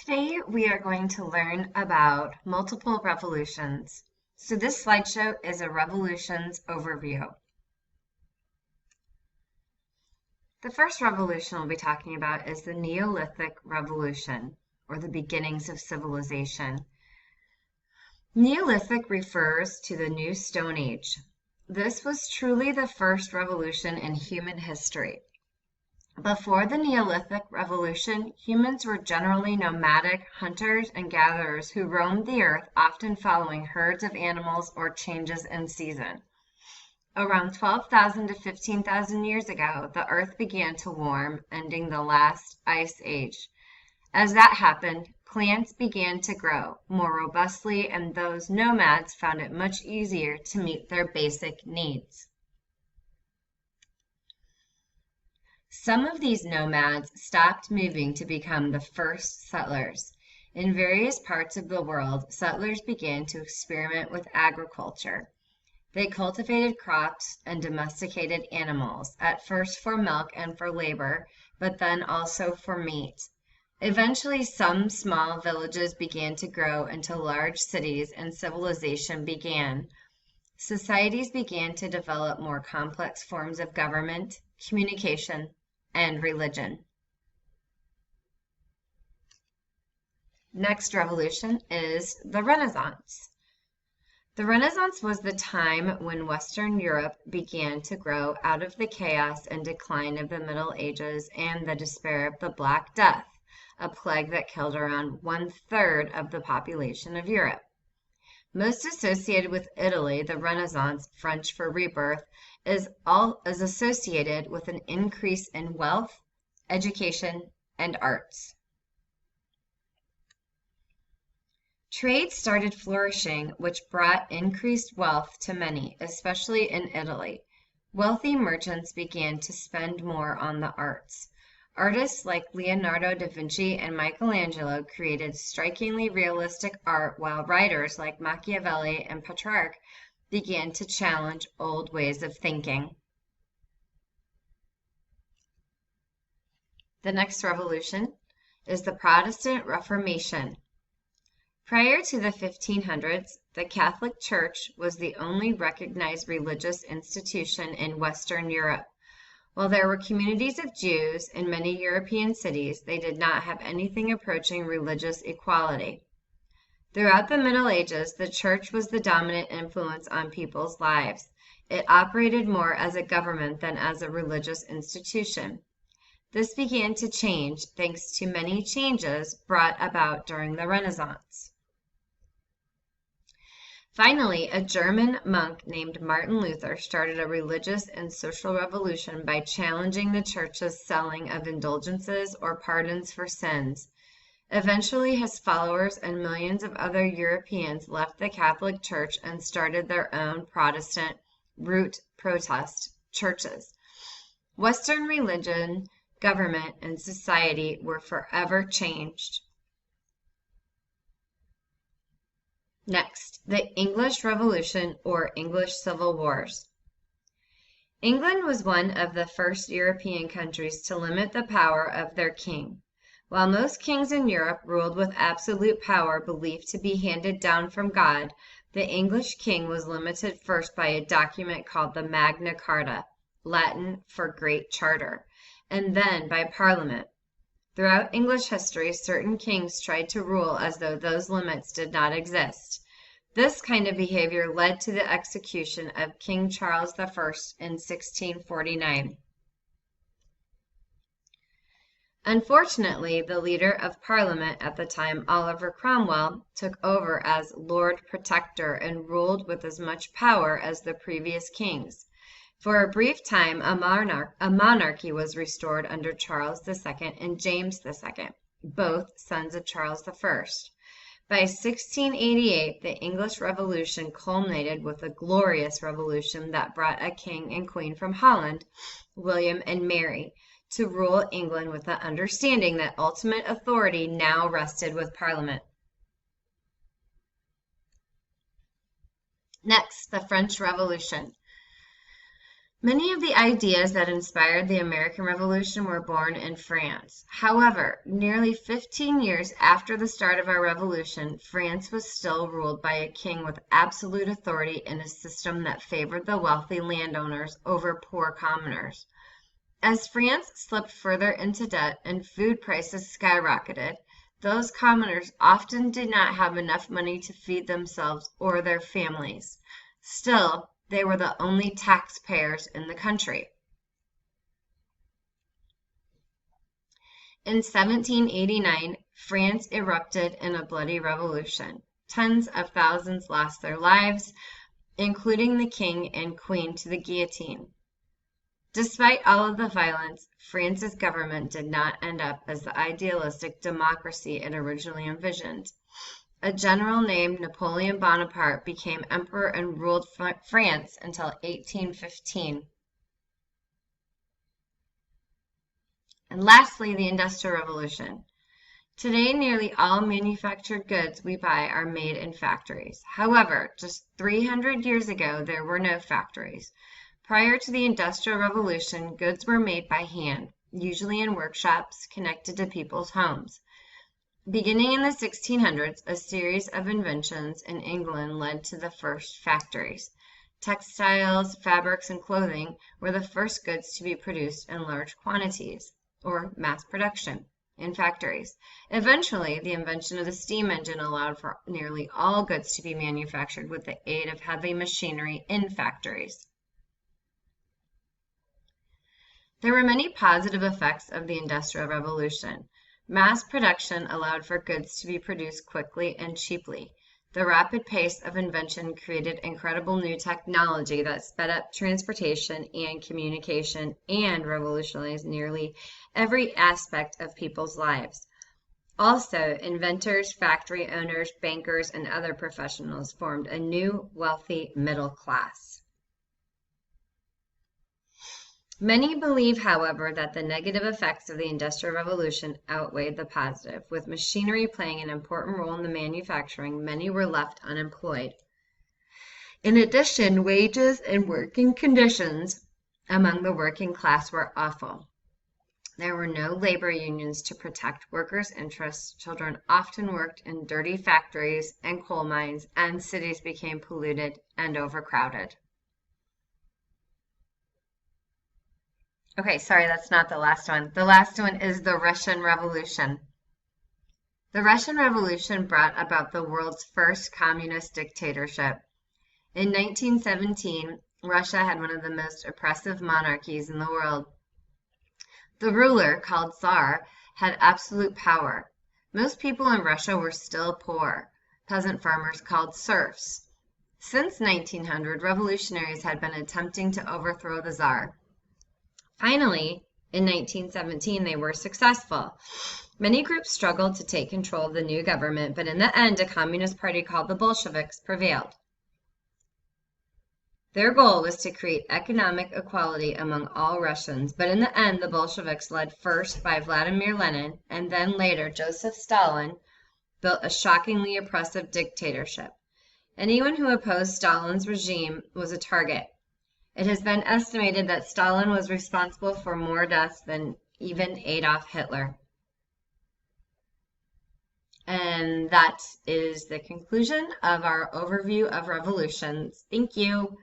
Today we are going to learn about multiple revolutions. So this slideshow is a revolutions overview. The first revolution we'll be talking about is the Neolithic Revolution, or the beginnings of civilization. Neolithic refers to the New Stone Age. This was truly the first revolution in human history. Before the Neolithic Revolution, humans were generally nomadic hunters and gatherers who roamed the earth, often following herds of animals or changes in season. Around 12,000 to 15,000 years ago, the earth began to warm, ending the last ice age. As that happened, plants began to grow more robustly, and those nomads found it much easier to meet their basic needs. Some of these nomads stopped moving to become the first settlers. In various parts of the world, settlers began to experiment with agriculture. They cultivated crops and domesticated animals, at first for milk and for labor, but then also for meat. Eventually, some small villages began to grow into large cities and civilization began. Societies began to develop more complex forms of government, communication, and religion. Next revolution is the Renaissance. The Renaissance was the time when Western Europe began to grow out of the chaos and decline of the Middle Ages and the despair of the Black Death, a plague that killed around 1/3 of the population of Europe. Most associated with Italy, the Renaissance, French for rebirth, is associated with an increase in wealth, education, and arts. Trade started flourishing, which brought increased wealth to many, especially in Italy. Wealthy merchants began to spend more on the arts. Artists like Leonardo da Vinci and Michelangelo created strikingly realistic art, while writers like Machiavelli and Petrarch began to challenge old ways of thinking. The next revolution is the Protestant Reformation. Prior to the 1500s, the Catholic Church was the only recognized religious institution in Western Europe. While there were communities of Jews in many European cities, they did not have anything approaching religious equality. Throughout the Middle Ages, the church was the dominant influence on people's lives. It operated more as a government than as a religious institution. This began to change thanks to many changes brought about during the Renaissance. Finally, a German monk named Martin Luther started a religious and social revolution by challenging the church's selling of indulgences or pardons for sins. Eventually, his followers and millions of other Europeans left the Catholic Church and started their own Protestant root protest churches. Western religion, government, and society were forever changed. Next, the English Revolution or English Civil Wars. England was one of the first European countries to limit the power of their king. While most kings in Europe ruled with absolute power believed to be handed down from God, the English king was limited first by a document called the Magna Carta, Latin for Great Charter, and then by Parliament. Throughout English history, certain kings tried to rule as though those limits did not exist. This kind of behavior led to the execution of King Charles I in 1649. Unfortunately, the leader of Parliament at the time, Oliver Cromwell, took over as Lord Protector and ruled with as much power as the previous kings. For a brief time, a monarchy was restored under Charles II and James II, both sons of Charles I. By 1688, the English Revolution culminated with a glorious revolution that brought a king and queen from Holland, William and Mary, to rule England with the understanding that ultimate authority now rested with Parliament. Next, the French Revolution. Many of the ideas that inspired the American Revolution were born in France. However, nearly 15 years after the start of our revolution, France was still ruled by a king with absolute authority in a system that favored the wealthy landowners over poor commoners. As France slipped further into debt and food prices skyrocketed, those commoners often did not have enough money to feed themselves or their families. Still, they were the only taxpayers in the country. In 1789, France erupted in a bloody revolution. Tens of thousands lost their lives, including the king and queen to the guillotine. Despite all of the violence, France's government did not end up as the idealistic democracy it originally envisioned. A general named Napoleon Bonaparte became emperor and ruled France until 1815. And lastly, the Industrial Revolution. Today, nearly all manufactured goods we buy are made in factories. However, just 300 years ago, there were no factories. Prior to the Industrial Revolution, goods were made by hand, usually in workshops connected to people's homes. Beginning in the 1600s, a series of inventions in England led to the first factories. Textiles, fabrics, and clothing were the first goods to be produced in large quantities, or mass production, in factories. Eventually, the invention of the steam engine allowed for nearly all goods to be manufactured with the aid of heavy machinery in factories. There were many positive effects of the Industrial Revolution. Mass production allowed for goods to be produced quickly and cheaply. The rapid pace of invention created incredible new technology that sped up transportation and communication and revolutionized nearly every aspect of people's lives. Also, inventors, factory owners, bankers, and other professionals formed a new, wealthy middle class. Many believe, however, that the negative effects of the Industrial Revolution outweighed the positive. With machinery playing an important role in the manufacturing, many were left unemployed. In addition, wages and working conditions among the working class were awful. There were no labor unions to protect workers' interests. Children often worked in dirty factories and coal mines, and cities became polluted and overcrowded. Okay, sorry, that's not the last one. The last one is the Russian Revolution. The Russian Revolution brought about the world's first communist dictatorship. In 1917, Russia had one of the most oppressive monarchies in the world. The ruler, called Tsar, had absolute power. Most people in Russia were still poor, peasant farmers called serfs. Since 1900, revolutionaries had been attempting to overthrow the Tsar. Finally, in 1917, they were successful. Many groups struggled to take control of the new government, but in the end, a communist party called the Bolsheviks prevailed. Their goal was to create economic equality among all Russians, but in the end, the Bolsheviks, led first by Vladimir Lenin and then later Joseph Stalin, built a shockingly oppressive dictatorship. Anyone who opposed Stalin's regime was a target. It has been estimated that Stalin was responsible for more deaths than even Adolf Hitler. And that is the conclusion of our overview of revolutions. Thank you.